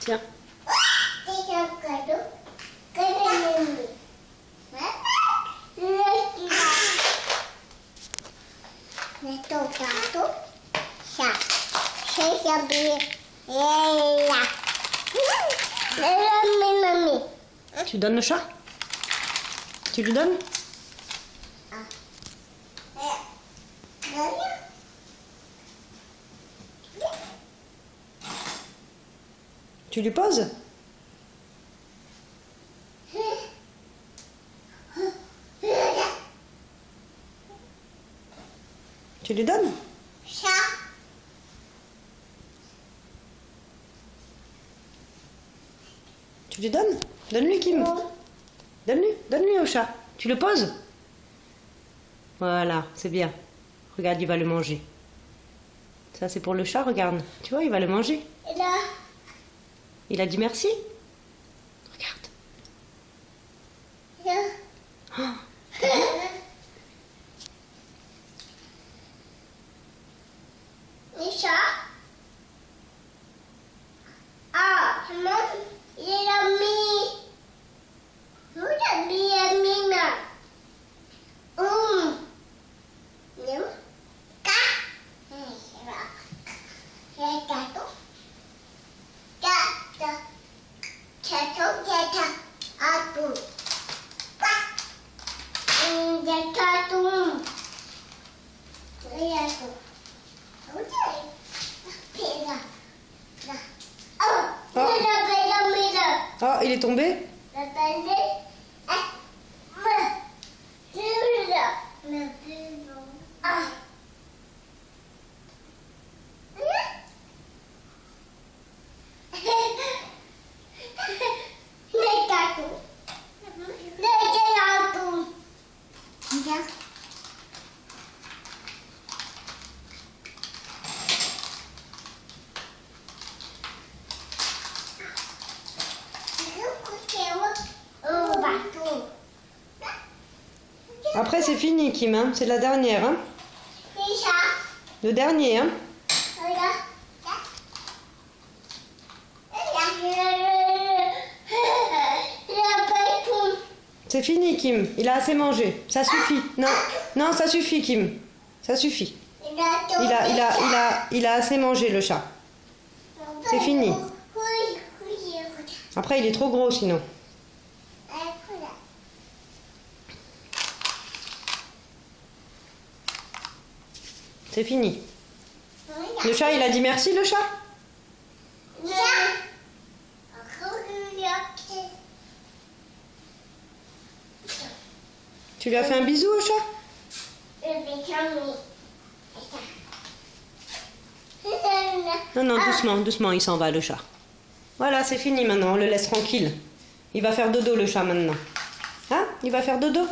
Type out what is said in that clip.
Tiens. Tu donnes le chat? Tu lui donnes? Tu lui poses? Tu lui donnes? Tu lui donnes? Donne-lui, Kim. Donne-lui au chat. Tu le poses? Voilà, c'est bien. Regarde, il va le manger. Ça, c'est pour le chat, regarde. Tu vois, il va le manger. Et là? Il a dit merci. Regarde. Là. Oh. Le chat? Ah, maman, il a mis. Vous avez mis là. Non. Oh, il est tombé? Après, c'est fini, Kim. Hein? C'est la dernière. Hein? Le dernier. Hein? C'est fini, Kim. Il a assez mangé. Ça suffit. Non, non, ça suffit, Kim. Ça suffit. Il a assez mangé, le chat. C'est fini. Après, il est trop gros, sinon. C'est fini. Le chat, il a dit merci, le chat? Tu lui as fait un bisou au chat? Non, non, doucement, doucement, il s'en va, le chat. Voilà, c'est fini maintenant, on le laisse tranquille. Il va faire dodo, le chat, maintenant. Hein? Il va faire dodo?